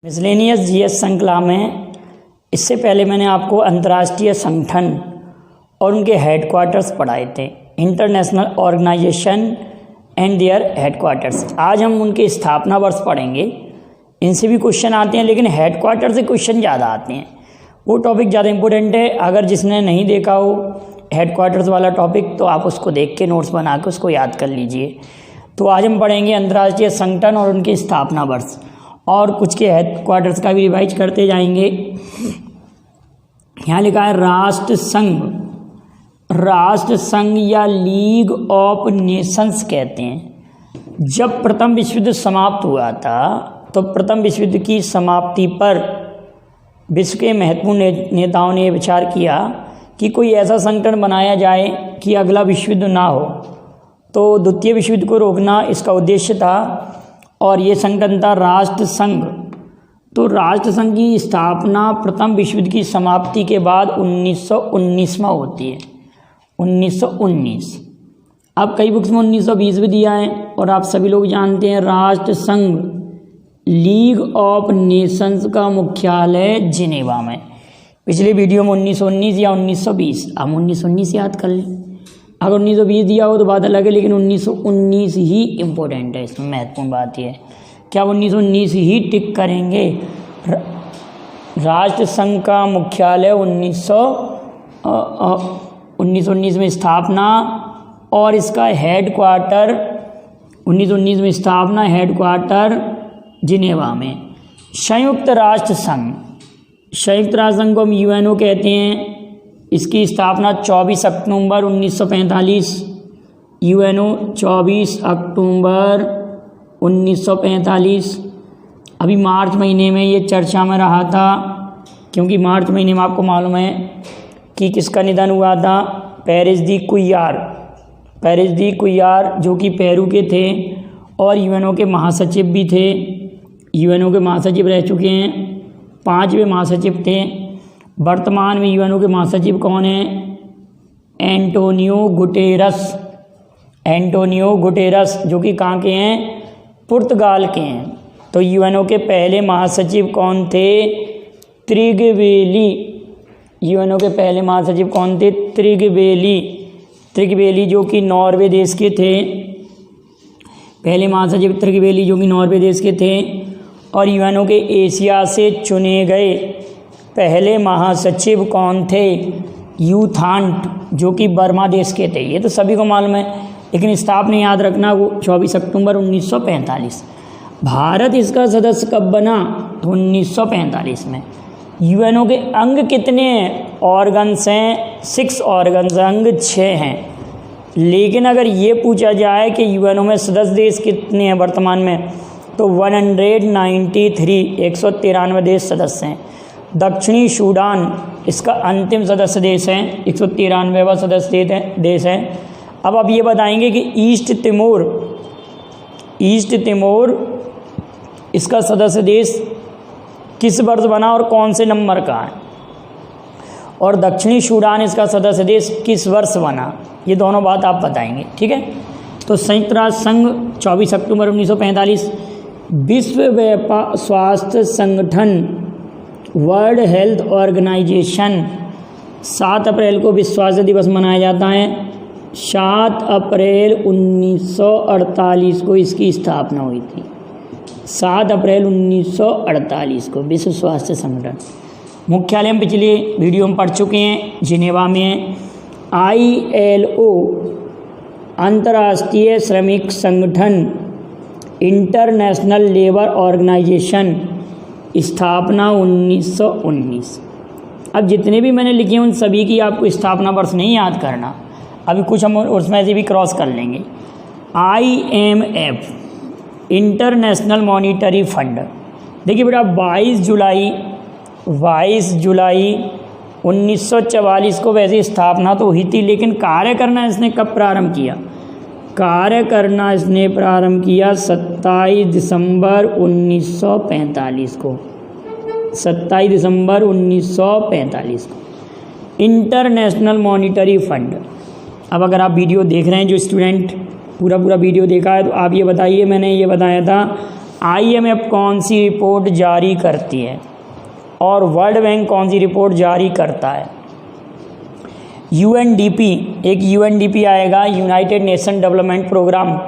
Miscellaneous GS श्रृंखला में इससे पहले मैंने आपको अंतर्राष्ट्रीय संगठन और उनके हेडक्वार्टर्स पढ़ाए थे, international organisation and their headquarters. आज हम उनके स्थापना वर्ष पढ़ेंगे। इनसे भी क्वेश्चन आते हैं, लेकिन हेडक्वार्टर से क्वेश्चन ज़्यादा आते हैं। वो टॉपिक ज़्यादा इंपॉर्टेंट है। अगर जिसने नहीं देखा हो हेडक्वार्टर्स वाला टॉपिक, तो आप उसको देख के नोट्स बना के उसको याद कर लीजिए। तो आज हम पढ़ेंगे अंतर्राष्ट्रीय संगठन और उनके स्थापना वर्ष, और कुछ के हेडक्वार्टर्स का भी रिवाइज करते जाएंगे। यहाँ लिखा है राष्ट्र संघ। राष्ट्र संघ या लीग ऑफ नेशंस कहते हैं। जब प्रथम विश्व युद्ध समाप्त हुआ था, तो प्रथम विश्व युद्ध की समाप्ति पर विश्व के महत्वपूर्ण नेताओं ने विचार किया कि कोई ऐसा संगठन बनाया जाए कि अगला विश्व युद्ध ना हो। तो द्वितीय विश्व युद्ध को रोकना इसका उद्देश्य था, और ये संगठन था राष्ट्र संघ। तो राष्ट्र संघ की स्थापना प्रथम विश्व युद्ध की समाप्ति के बाद 1919 में होती है। 1919। अब कई बुक्स में 1920 भी दिया है, और आप सभी लोग जानते हैं राष्ट्र संघ लीग ऑफ नेशंस का मुख्यालय जिनेवा में। पिछले वीडियो में 1919 या 1920, हम 1919 याद कर लें। अगर 1920 दिया हो तो बात अलग है, लेकिन 1919 ही इम्पोर्टेंट है। इसमें महत्वपूर्ण बात यह है कि आप 1919 ही टिक करेंगे। राष्ट्र संघ का मुख्यालय 1919 में स्थापना, और इसका हेडक्वार्टर 1919 में स्थापना, हेडक्वार्टर जिनेवा में। संयुक्त राष्ट्र संघ, संयुक्त राष्ट्र संघ को हम यूएनओ कहते हैं। इसकी स्थापना 24 अक्टूबर 1945। यूएनओ 24 अक्टूबर 1945। अभी मार्च महीने में ये चर्चा में रहा था, क्योंकि मार्च महीने में आपको मालूम है कि किसका निधन हुआ था, पेरिस दी कुइयार। पेरिस दी कुइयार जो कि पेरू के थे और यूएनओ के महासचिव भी थे। यूएनओ के महासचिव रह चुके हैं, 5वें महासचिव थे। वर्तमान में यूएनओ के महासचिव कौन हैं? Antonio Guterres. एंटोनियो गुटेरस जो कि कहाँ के हैं? पुर्तगाल के हैं। तो यूएनओ के पहले महासचिव कौन थे? त्रिगवेली। यूएनओ के पहले महासचिव कौन थे? त्रिगवेली। त्रिगवेली जो कि नॉर्वे देश के थे। पहले महासचिव त्रिगवेली जो कि नॉर्वे देश के थे। और यूएनओ के एशिया से चुने गए पहले महासचिव कौन थे? यू थांट जो कि बर्मा देश के थे। ये तो सभी को मालूम है, लेकिन स्थापना याद रखना, वो 24 अक्टूबर 1945। भारत इसका सदस्य कब बना? तो 1945 में। यूएनओ के अंग कितने ऑर्गन्स हैं? 6 ऑर्गन्स, अंग 6 हैं। लेकिन अगर ये पूछा जाए कि यूएनओ में सदस्य देश कितने हैं वर्तमान में, तो 193, 193 देश सदस्य हैं। दक्षिणी सूडान इसका अंतिम सदस्य देश है, 193वां सदस्य देश है। अब आप ये बताएंगे कि ईस्ट तिमोर इसका सदस्य देश किस वर्ष बना और कौन से नंबर का है, और दक्षिणी सूडान इसका सदस्य देश किस वर्ष बना, ये दोनों बात आप बताएंगे, ठीक है। तो संयुक्त राष्ट्र संघ 24 अक्टूबर 1945। विश्व व्यापार स्वास्थ्य संगठन वर्ल्ड हेल्थ ऑर्गेनाइजेशन 7 अप्रैल को विश्व स्वास्थ्य दिवस मनाया जाता है। 7 अप्रैल 1948 को इसकी स्थापना हुई थी। 7 अप्रैल 1948 को विश्व स्वास्थ्य संगठन। मुख्यालय हम पिछले वीडियो में पढ़ चुके हैं, जिनेवा में। ILO अंतर्राष्ट्रीय श्रमिक संगठन, इंटरनेशनल लेबर ऑर्गेनाइजेशन, स्थापना 1919। अब जितने भी मैंने लिखे हैं उन सभी की आपको स्थापना वर्ष नहीं याद करना, अभी कुछ हम उसमें से भी क्रॉस कर लेंगे। IMF इंटरनेशनल मॉनिटरी फंड, देखिए बेटा 22 जुलाई 1944 को वैसे स्थापना तो हुई थी, लेकिन कार्य करना इसने कब प्रारंभ किया? कार्य करना इसने प्रारंभ किया 27 दिसंबर 1945 को। 27 दिसंबर 1945 को इंटरनेशनल मॉनिटरी फंड। अब अगर आप वीडियो देख रहे हैं, जो स्टूडेंट पूरा वीडियो देखा है, तो आप ये बताइए, मैंने ये बताया था IMF कौन सी रिपोर्ट जारी करती है और वर्ल्ड बैंक कौन सी रिपोर्ट जारी करता है? UNDP, एक UNDP आएगा, united nation development programme.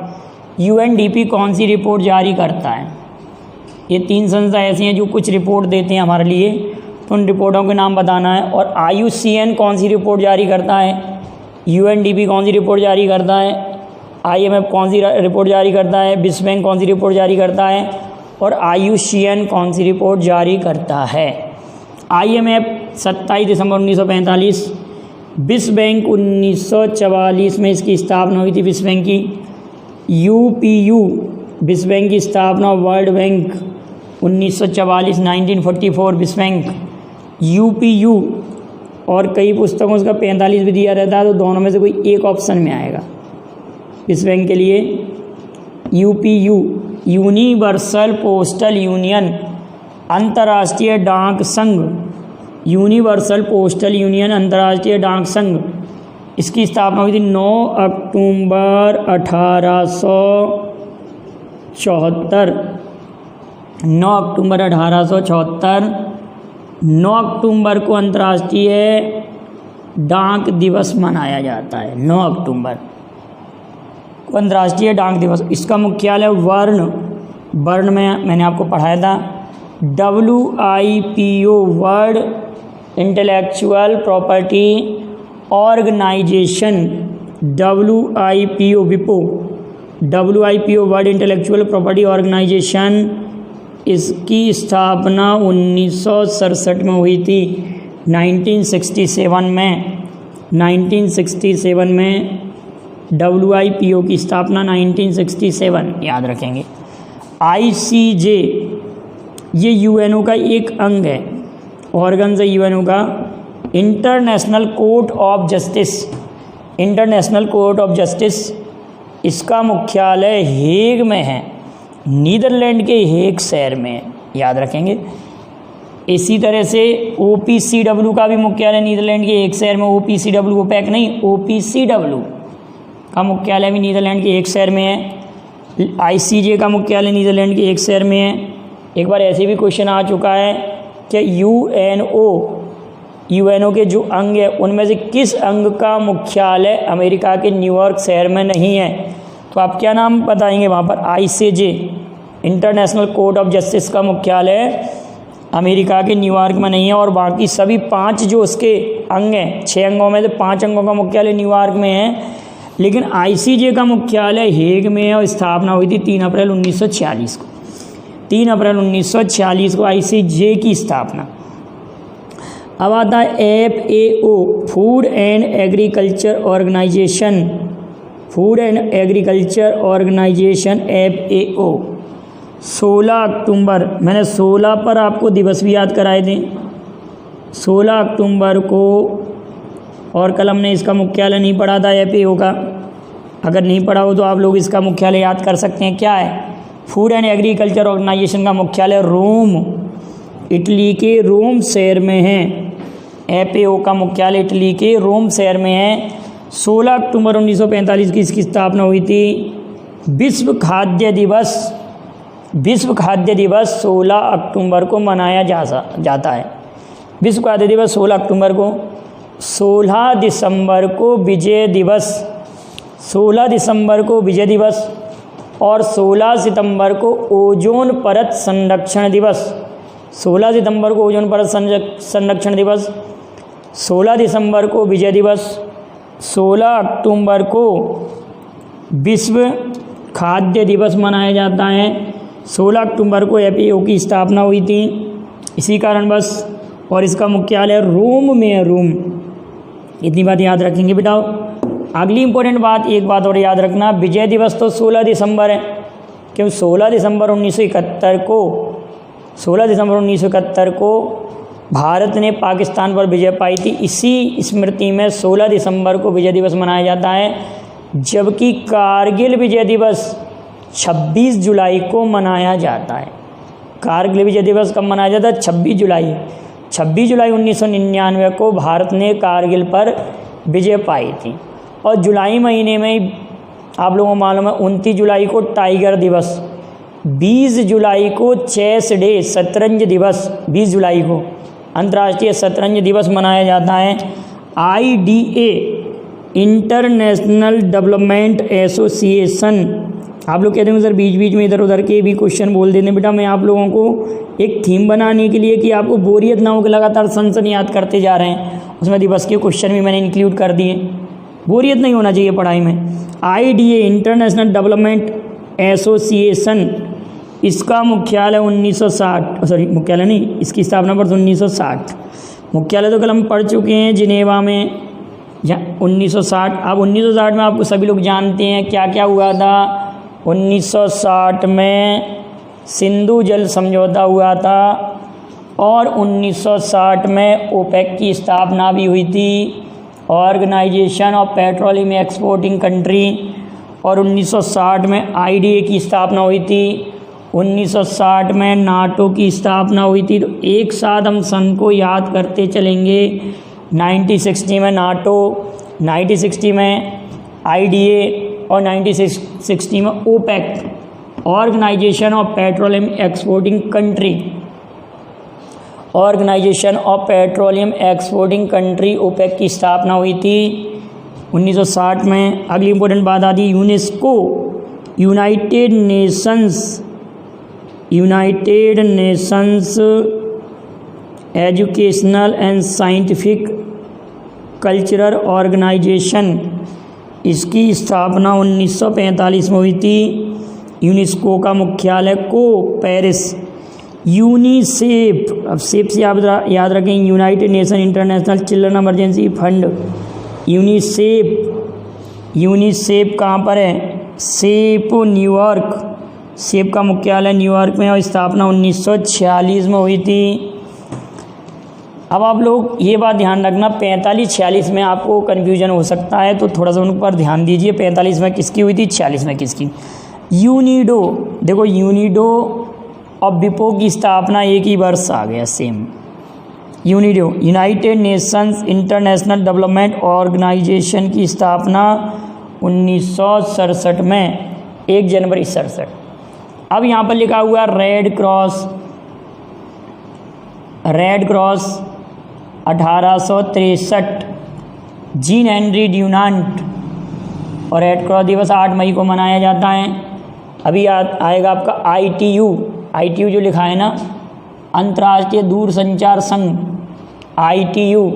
UNDP कौन सी रिपोर्ट जारी करता है? ये 3 संस्था ऐसी हैं जो कुछ रिपोर्ट देते हैं हमारे लिए, तो उन रिपोर्टों के नाम बताना है। और IUCN कौन सी रिपोर्ट जारी करता है? UNDP कौन सी रिपोर्ट जारी करता है? IMF कौन सी रिपोर्ट जारी करता है? विश्व बैंक कौन सी रिपोर्ट जारी करता है? और IUCN कौन सी रिपोर्ट जारी करता है? IMF 27 दिसंबर 1945, विश्व बैंक 1944 में इसकी स्थापना हुई थी विश्व बैंक की। UPU विश्व बैंक की स्थापना वर्ल्ड बैंक 1944 1944 विश्व बैंक UPU। और कई पुस्तकों से 45 भी दिया रहता है, तो दोनों में से कोई एक ऑप्शन में आएगा विश्व बैंक के लिए। UPU यूनिवर्सल पोस्टल यूनियन, अंतर्राष्ट्रीय डाक संघ, यूनिवर्सल पोस्टल यूनियन अंतर्राष्ट्रीय डाक संघ, इसकी स्थापना हुई थी 9 अक्टूबर 1874। 9 अक्टूबर 1874। 9 अक्टूबर को अंतर्राष्ट्रीय डाक दिवस मनाया जाता है। 9 अक्टूबर को अंतर्राष्ट्रीय डाक दिवस। इसका मुख्यालय बर्न में मैंने आपको पढ़ाया था। WIPO world intellectual property organisation, WIPO world intellectual property organisation, इसकी स्थापना 1967 में हुई थी। 1967 में WIPO की स्थापना 1967, याद रखेंगे। ICJ ये UNO का एक अंग है, ऑर्गन है UNO का। इंटरनेशनल कोर्ट ऑफ जस्टिस, इसका मुख्यालय हेग में है, नीदरलैंड के हेग शहर में, याद रखेंगे। इसी तरह से OPCW का भी मुख्यालय नीदरलैंड के एक शहर में। OPCW ओपेक नहीं, OPCW का मुख्यालय भी नीदरलैंड के एक शहर में है। ICJ का मुख्यालय नीदरलैंड के एक शहर में है। एक बार ऐसे भी क्वेश्चन आ चुका है कि UNO के जो अंग है उनमें से किस अंग का मुख्यालय अमेरिका के न्यूयॉर्क शहर में नहीं है? तो आप क्या नाम बताएंगे वहाँ पर? ICJ international court of justice का मुख्यालय अमेरिका के न्यूयॉर्क में नहीं है, और बाकी सभी 5 जो उसके अंग हैं, 6 अंगों में से 5 अंगों का मुख्यालय न्यूयॉर्क में है, लेकिन ICJ का मुख्यालय हेग में है और स्थापना हुई थी 3 अप्रैल 1946 को। 3 अप्रैल 1946 को ICJ की स्थापना। अब आता है FAO food and agriculture organisation FAO। 16 अक्टूबर, मैंने 16 पर आपको दिवस भी याद कराए थे। 16 अक्टूबर को, और कल हमने इसका मुख्यालय नहीं पढ़ा था FAO का। अगर नहीं पढ़ा हो तो आप लोग इसका मुख्यालय याद कर सकते हैं। क्या है? फूड एंड एग्रीकल्चर ऑर्गेनाइजेशन का मुख्यालय रोम, इटली के रोम शहर में है। FAO का मुख्यालय इटली के रोम शहर में है। 16 अक्टूबर 1945 की इसकी स्थापना हुई थी। विश्व खाद्य दिवस 16 अक्टूबर को मनाया जाता है। विश्व खाद्य दिवस 16 अक्टूबर को। 16 दिसंबर को विजय दिवस और 16 सितंबर को ओजोन परत संरक्षण दिवस। 16 सितंबर को ओजोन परत संरक्षण दिवस, 16 दिसंबर को विजय दिवस, 16 अक्टूबर को विश्व खाद्य दिवस मनाया जाता है। 16 अक्टूबर को FAO की स्थापना हुई थी इसी कारण बस, और इसका मुख्यालय रोम में है, रोम। इतनी बात याद रखेंगे बेटा। अगली इंपॉर्टेंट बात, एक बात और याद रखना, विजय दिवस तो 16 दिसंबर है, क्यों? 16 दिसंबर 1971 को भारत ने पाकिस्तान पर विजय पाई थी। इसी स्मृति में 16 दिसंबर को विजय दिवस मनाया जाता है, जबकि कारगिल विजय दिवस 26 जुलाई को मनाया जाता है। कारगिल विजय दिवस कब मनाया जाता है? 26 जुलाई। 26 जुलाई 1999 को भारत ने कारगिल पर विजय पाई थी। और जुलाई महीने में आप लोगों को मालूम है 29 जुलाई को टाइगर दिवस, 20 जुलाई को चेस डे शतरंज दिवस, 20 जुलाई को अंतर्राष्ट्रीय शतरंज दिवस मनाया जाता है। IDA इंटरनेशनल डेवलपमेंट एसोसिएशन, आप लोग कहते हैं सर बीच बीच में इधर उधर के भी क्वेश्चन बोल देते हैं। बेटा मैं आप लोगों को एक थीम बनाने के लिए कि आपको बोरियत ना हो कि लगातार सन याद करते जा रहे हैं, उसमें दिवस के क्वेश्चन भी मैंने इंक्लूड कर दिए। बोरियत नहीं होना चाहिए पढ़ाई में। IDA इंटरनेशनल डेवलपमेंट एसोसिएशन, इसका मुख्यालय 1960, सॉरी मुख्यालय नहीं, इसकी स्थापना वर्ष 1960। मुख्यालय तो कल हम पढ़ चुके हैं जिनेवा में 1960। अब 1960 में आपको सभी लोग जानते हैं क्या क्या हुआ था। 1960 में सिंधु जल समझौता हुआ था और 1960 में ओपेक की स्थापना भी हुई थी, organisation of petroleum exporting country. और 1960 में IDA की स्थापना हुई थी। 1960 में नाटो की स्थापना हुई थी। तो एक साथ हम सन को याद करते चलेंगे। 1960 में नाटो, 1960 में IDA और 1960 में OPEC, organisation of petroleum exporting country, organisation of petroleum exporting country OPEC की स्थापना हुई थी 1960 में। अगली इंपॉर्टेंट बात आती है UNESCO, united nations educational and scientific cultural organisation, इसकी स्थापना 1945 में हुई थी। यूनेस्को का मुख्यालय को पेरिस। यूनिसेफ, अब सेफ से आप याद रखें, United nation international children emergency fund. UNICEF कहाँ पर है? सेप न्यूयॉर्क, सेप का मुख्यालय न्यूयॉर्क में और स्थापना 1946 में हुई थी। अब आप लोग ये बात ध्यान रखना, 45-46 में आपको कन्फ्यूजन हो सकता है, तो थोड़ा सा उन पर ध्यान दीजिए। 45 में किसकी हुई थी, 46 में किसकी? यूनिडो, देखो यूनिडो और विपो की स्थापना एक ही वर्ष आ गया, same. UNIDO united nations international development organisation की स्थापना 1967 में, 1 जनवरी 67। अब यहाँ पर लिखा हुआ रेड क्रॉस 1863, जीन हेनरी ड्यूनांट, और रेड क्रॉस दिवस 8 मई को मनाया जाता है। अभी आएगा आपका ITU जो लिखा है ना, अंतर्राष्ट्रीय दूरसंचार संघ, ITU,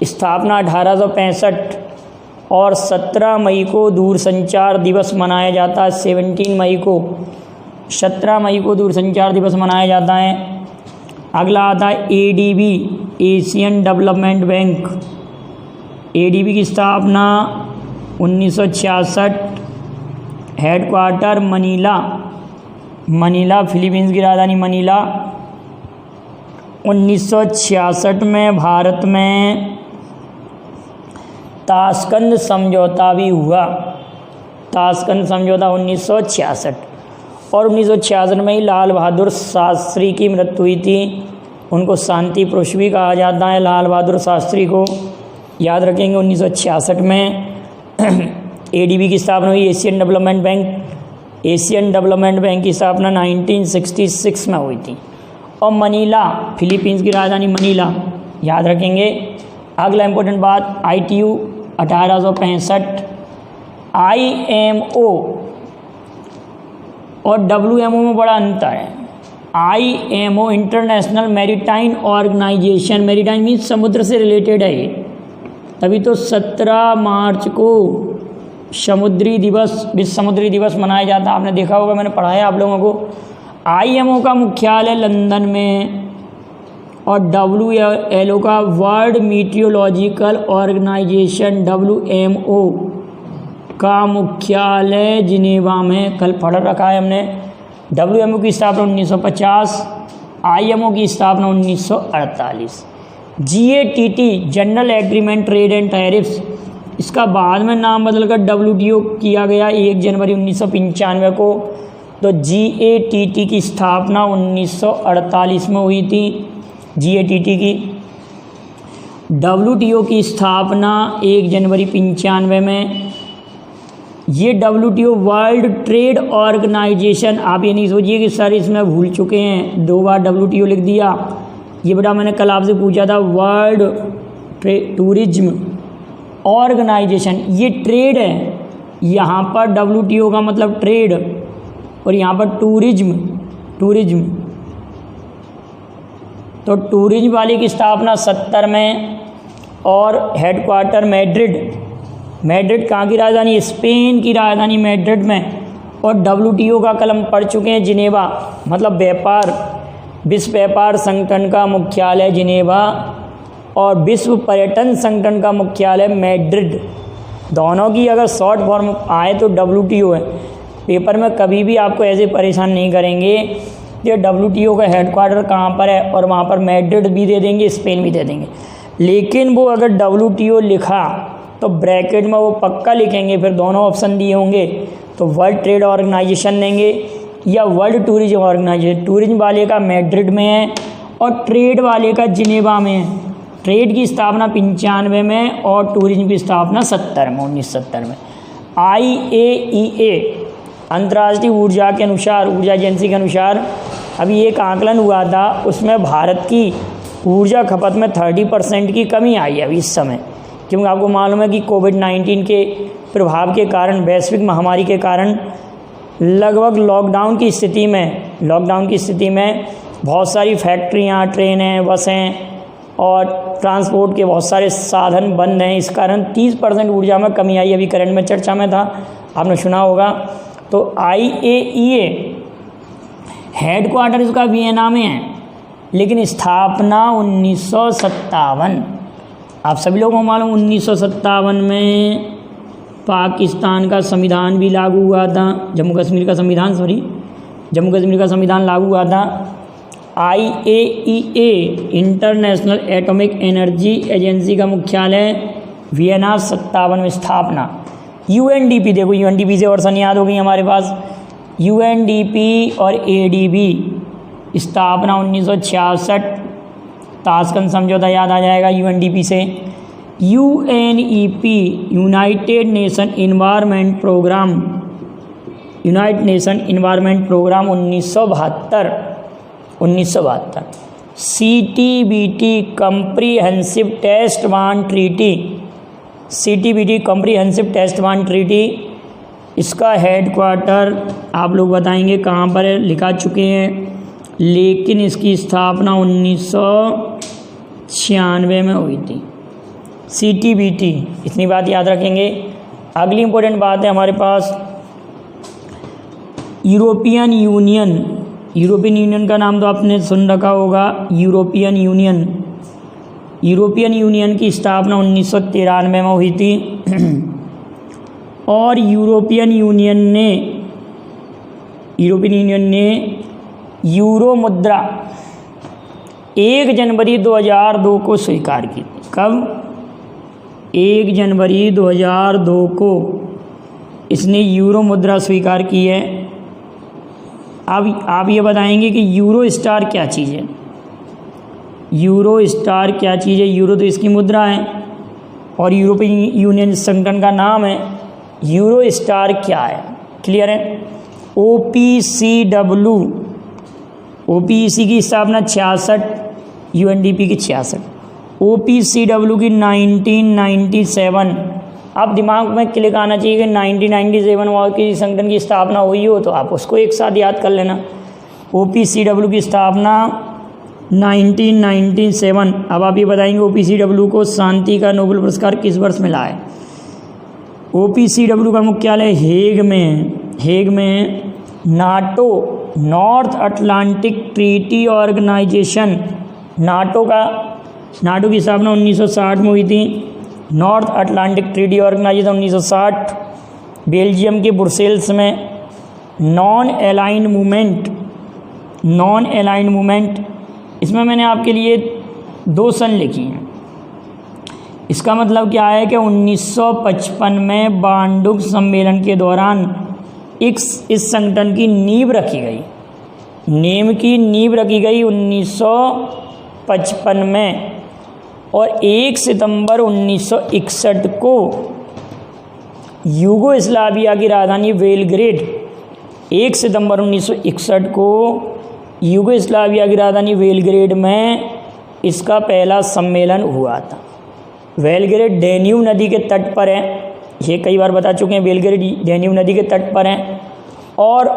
स्थापना 1865 और 17 मई को दूरसंचार दिवस मनाया जाता है। 17 मई को दूरसंचार दिवस मनाया जाता है। अगला आता है ADB, Asian development bank. ADB की स्थापना 1966, हेडक्वार्टर मनीला, फिलीपींस की राजधानी मनीला। 1966 में भारत में ताशकंद समझौता भी हुआ, ताशकंद समझौता 1966। और 1966 में ही लाल बहादुर शास्त्री की मृत्यु हुई थी। उनको शांति पुरुष भी कहा जाता है, लाल बहादुर शास्त्री को याद रखेंगे। 1966 में ADB की स्थापना हुई। एशियन डेवलपमेंट बैंक की स्थापना 1966 में हुई थी। और मनीला, फिलीपींस की राजधानी मनीला, याद रखेंगे। अगला इंपॉर्टेंट बात, ITU 1865, IMO और WMO में बड़ा अंतर है। IMO international maritime organisation, maritime means समुद्र से रिलेटेड है ये, तभी तो 17 मार्च को विश्व समुद्री दिवस मनाया जाता है। आपने देखा होगा, मैंने पढ़ाया आप लोगों को। IMO का मुख्यालय लंदन में और WLO का वर्ल्ड मीटियोलॉजिकल ऑर्गेनाइजेशन WMO का मुख्यालय जिनेवा में, कल पढ़ रखा है हमने। WMO की स्थापना 1950, IMO की स्थापना 1948। GATT general agreement trade and tariffs, इसका बाद में नाम बदलकर WTO किया गया 1 जनवरी 1995 को। तो GATT की स्थापना 1948 में हुई थी, GATT की। WTO की स्थापना 1 जनवरी 1995 में। ये WTO वर्ल्ड ट्रेड ऑर्गेनाइजेशन, आप ये नहीं सोचिए कि सर इसमें भूल चुके हैं, 2 बार WTO लिख दिया। ये बेटा मैंने कल आपसे पूछा था, वर्ल्ड टूरिज्म ऑर्गेनाइजेशन, ये ट्रेड है, यहाँ पर WTO का मतलब ट्रेड और यहाँ पर टूरिज्म। तो टूरिज्म वाले की स्थापना 70 में और हेडक्वार्टर मैड्रिड कहाँ की राजधानी? स्पेन की राजधानी मैड्रिड में। और WTO का कलम पढ़ चुके हैं, जिनेवा, मतलब विश्व व्यापार संगठन का मुख्यालय जिनेवा और विश्व पर्यटन संगठन का मुख्यालय मैड्रिड। दोनों की अगर शॉर्ट फॉर्म आए तो WTO है। पेपर में कभी भी आपको ऐसे परेशान नहीं करेंगे कि WTO का हेडक्वार्टर कहाँ पर है और वहाँ पर मैड्रिड भी दे देंगे, स्पेन भी दे देंगे। लेकिन वो अगर WTO लिखा तो ब्रैकेट में वो पक्का लिखेंगे, फिर दोनों ऑप्शन दिए होंगे तो वर्ल्ड ट्रेड ऑर्गेनाइजेशन देंगे या वर्ल्ड टूरिज्म ऑर्गेनाइजेशन। टूरिज्म वाले का मैड्रिड में है और ट्रेड वाले का जिनेवा में है। ट्रेड की स्थापना 95 में और टूरिज्म की स्थापना 1970 में। IAEA अंतर्राष्ट्रीय ऊर्जा एजेंसी के अनुसार अभी एक आकलन हुआ था, उसमें भारत की ऊर्जा खपत में 30% की कमी आई है अभी इस समय, क्योंकि आपको मालूम है कि कोविड-19 के प्रभाव के कारण, वैश्विक महामारी के कारण लगभग लॉकडाउन की स्थिति में बहुत सारी फैक्ट्रियाँ, ट्रेनें, बसें और ट्रांसपोर्ट के बहुत सारे साधन बंद हैं। इस कारण 30% ऊर्जा में कमी आई, अभी करंट में चर्चा में था, आपने सुना होगा। तो IAEA हेडक्वार्टर इसका वियना में है, लेकिन स्थापना 1957। आप सभी लोगों को मालूम 1957 में पाकिस्तान का संविधान भी लागू हुआ था, जम्मू कश्मीर का संविधान लागू हुआ था। IAEA international atomic energy agency का मुख्यालय वियना, 57 में स्थापना। UNDP, देखो UNDP से और सन याद हो गई हमारे पास। UNDP और ADB स्थापना 1966, ताशकंद समझौता याद आ जाएगा UNDP से। UNEP united nation environment programme 1972। CTBT comprehensive test ban treaty, इसका हेडक्वार्टर आप लोग बताएंगे कहाँ पर है, लिखा चुके हैं, लेकिन इसकी स्थापना 1996 में हुई थी। CTBT, इतनी बात याद रखेंगे। अगली इम्पोर्टेंट बात है हमारे पास यूरोपियन यूनियन का नाम तो आपने सुन रखा होगा। यूरोपियन यूनियन की स्थापना 1993 में हुई थी और यूरोपियन यूनियन ने यूरो मुद्रा 1 जनवरी 2002 को स्वीकार की। कब? 1 जनवरी 2002 को इसने यूरो मुद्रा स्वीकार की है। अब आप ये बताएंगे कि यूरो स्टार क्या चीज़ है? यूरो तो इसकी मुद्रा है और यूरोपियन यूनियन संगठन का नाम है। यूरो स्टार क्या है? क्लियर है? OPEC की स्थापना 66, UNDP की 66, OPCW की 1997। आप दिमाग में क्लिक आना चाहिए कि 1997 वाले की संगठन की स्थापना हुई हो तो आप उसको एक साथ याद कर लेना। OPCW की स्थापना 1997। अब आप ये बताएंगे OPCW को शांति का नोबेल पुरस्कार किस वर्ष मिला है? OPCW का मुख्यालय हेग में NATO, north Atlantic treaty organisation, NATO की स्थापना 1960 में हुई थी। North Atlantic treaty organisation 1960। Belgium के ब्रुसेल्स में नॉन अलाइंड मूवमेंट, इसमें मैंने आपके लिए 2 सन लिखी हैं। इसका मतलब क्या है कि 1955 में बांडुक सम्मेलन के दौरान इस संगठन की नींव रखी गई। 1955 में और 1 सितंबर 1961 को यूगोस्लाविया की राजधानी बेलग्रेड, 1 सितंबर 1961 को यूगोस्लाविया की राजधानी बेलग्रेड में इसका पहला सम्मेलन हुआ था। बेलग्रेड डेन्यूब नदी के तट पर है, ये कई बार बता चुके हैं, बेलग्रेड डेन्यूब नदी के तट पर है। और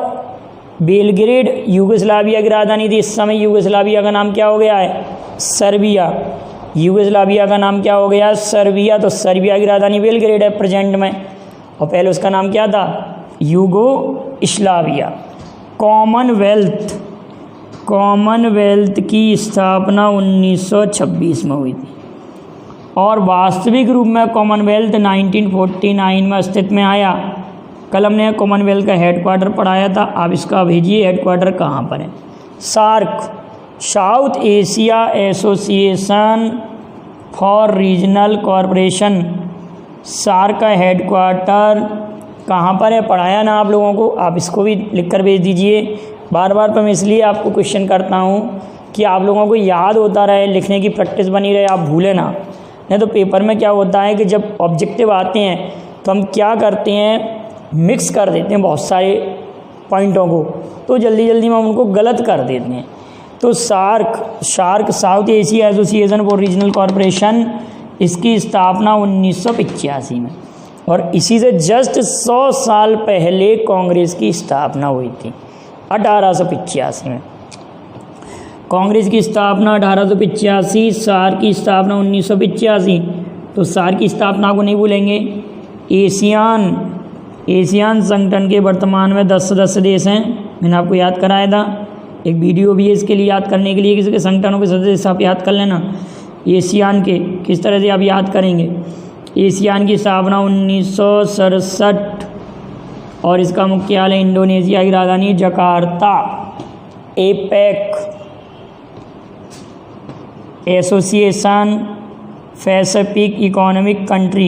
बेलग्रेड यूगोस्लाविया की राजधानी थी। इस समय यूगोस्लाविया का नाम क्या हो गया है? सर्बिया। यूगोस्लाविया का नाम क्या हो गया? सर्बिया। तो सर्बिया की राजधानी बेलग्रेड है प्रेजेंट में, और पहले उसका नाम क्या था? यूगोस्लाविया। कॉमनवेल्थ की स्थापना 1926 में हुई थी, और वास्तविक रूप में कॉमनवेल्थ 1949 में अस्तित्व में आया। कल हमने कॉमनवेल्थ का हेडक्वार्टर पढ़ाया था, आप इसका भेजिए हेडक्वार्टर कहाँ पर है। SAARC, south Asia association for regional corporation, SAARC का हेडक्वार्टर कहाँ पर है? पढ़ाया ना आप लोगों को, आप इसको भी लिख कर भेज दीजिए। बार बार पर मैं इसलिए आपको क्वेश्चन करता हूँ कि आप लोगों को याद होता रहे, लिखने की प्रैक्टिस बनी रहे, आप भूलें ना। नहीं तो पेपर में क्या होता है कि जब ऑब्जेक्टिव आते हैं तो हम क्या करते हैं, मिक्स कर देते हैं बहुत सारे पॉइंटों को, तो जल्दी जल्दी में उनको गलत कर देते हैं। तो SAARC south Asia association for regional corporation, इसकी स्थापना 1985 में, और इसी से जस्ट 100 साल पहले कांग्रेस की स्थापना हुई थी 1885 में। कांग्रेस की स्थापना 1885, सार्क की स्थापना 1985। तो सार्क की स्थापना को नहीं भूलेंगे। एशियान संगठन के वर्तमान में 10 सदस्य देश हैं, मैंने आपको याद कराया था, एक वीडियो भी है इसके लिए याद करने के लिए, किसी के संगठनों के सदस्य आप याद कर लेना। एशियान के किस तरह से आप याद करेंगे। एशियान की स्थापना 1967, और इसका मुख्यालय इंडोनेशिया की राजधानी Jakarta. APEC, association Pacific economic country,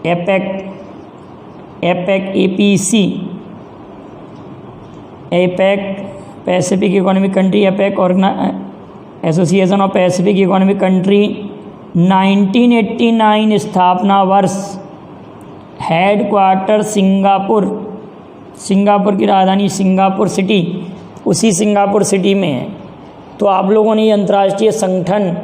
APEC APEC, APEC Pacific economic country, APEC association of Pacific economic country. 1989 स्थापना वर्ष। हेडक्वार्टर सिंगापुर की राजधानी सिंगापुर सिटी, उसी सिंगापुर सिटी में है। तो आप लोगों ने ये अंतर्राष्ट्रीय संगठन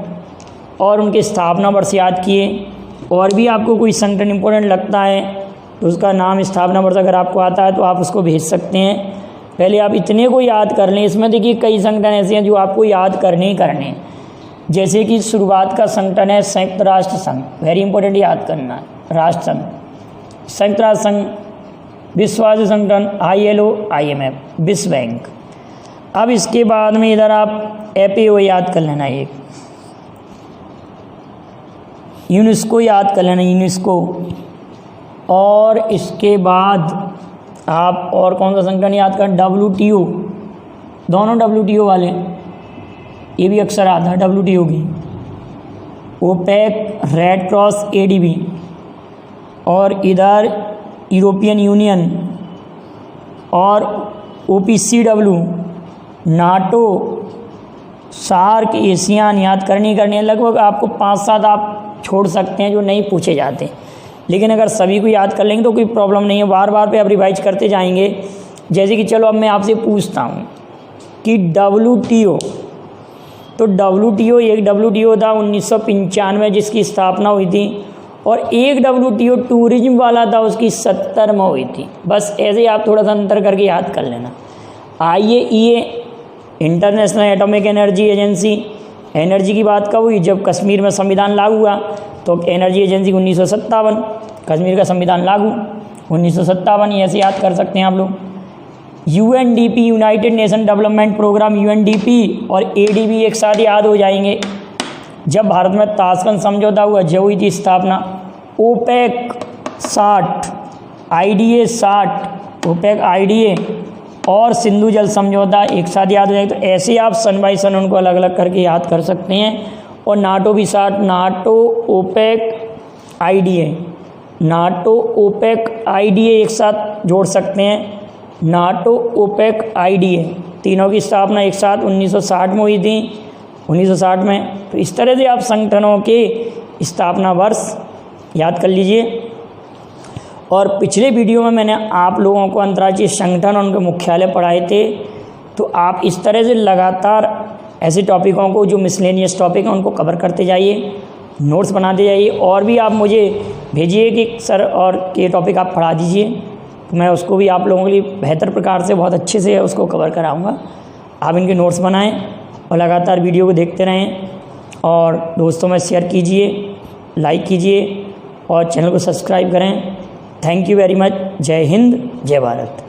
और उनके स्थापना वर्ष याद किए। और भी आपको कोई संगठन इम्पोर्टेंट लगता है तो उसका नाम, स्थापना वर्ष अगर आपको आता है तो आप उसको भेज सकते हैं। पहले आप इतने को याद कर लें। इसमें देखिए कई संगठन ऐसे हैं जो आपको याद करने ही करने, जैसे कि शुरुआत का संगठन है संयुक्त राष्ट्र संघ, वेरी इंपॉर्टेंट याद करना है। राष्ट्र संघ, संयुक्त राष्ट्र संघ, विश्व स्वास्थ्य संगठन, ILO, IMF, विश्व बैंक। अब इसके बाद में इधर आप FAO याद कर लेना, एक यूनेस्को याद कर लेना, यूनेस्को। और इसके बाद आप और कौन सा संगठन याद कर? WTO, दोनों WTO वाले, ये भी अक्सर आता है WTO की। ओपेक, रेड क्रॉस, ADB, और इधर यूरोपियन यूनियन और OPCW, नाटो, सार्क, एशियान याद करनी है। लगभग आपको 5-7 आप छोड़ सकते हैं जो नहीं पूछे जाते, लेकिन अगर सभी को याद कर लेंगे तो कोई प्रॉब्लम नहीं है। बार बार पे आप रिवाइज करते जाएंगे। जैसे कि चलो अब मैं आपसे पूछता हूँ कि WTO, तो WTO, एक WTO था 1995 जिसकी स्थापना हुई थी, और एक WTO टूरिज्म वाला था, उसकी 70 में हुई थी। बस ऐसे ही आप थोड़ा सा अंतर करके याद कर लेना। IAEA, international atomic energy agency, energy की बात कब हुई? जब कश्मीर में संविधान लागू हुआ, तो एनर्जी एजेंसी 1957, कश्मीर का संविधान लागू 1957, ऐसे याद कर सकते हैं आप लोग। UNDP, united nation development programme, UNDP और ADB एक साथ याद हो जाएंगे। जब भारत में ताशकंद समझौता हुआ, जब हुई थी स्थापना। OPEC 60, IDA 60, OPEC, IDA और सिंधु जल समझौता एक साथ याद हो जाएगा। तो ऐसे आप सन बाई सन उनको अलग अलग करके याद कर सकते हैं। और नाटो भी 60, NATO, OPEC, IDA, NATO, OPEC, IDA एक साथ जोड़ सकते हैं। नाटो, OPEC, IDA तीनों की स्थापना एक साथ 1960 में हुई थी, 1960 में। तो इस तरह से आप संगठनों के स्थापना वर्ष याद कर लीजिए। और पिछले वीडियो में मैंने आप लोगों को अंतर्राष्ट्रीय संगठन और उनके मुख्यालय पढ़ाए थे। तो आप इस तरह से लगातार ऐसे टॉपिकों को जो मिसलेनियस टॉपिक हैं उनको कवर करते जाइए, नोट्स बनाते जाइए, और भी आप मुझे भेजिए कि सर और ये टॉपिक आप पढ़ा दीजिए, तो मैं उसको भी आप लोगों के लिए बेहतर प्रकार से बहुत अच्छे से उसको कवर कराऊँगा। आप इनके नोट्स बनाएं और लगातार वीडियो को देखते रहें और दोस्तों में शेयर कीजिए, लाइक कीजिए और चैनल को सब्सक्राइब करें। Thank you very much. जय हिंद, जय भारत।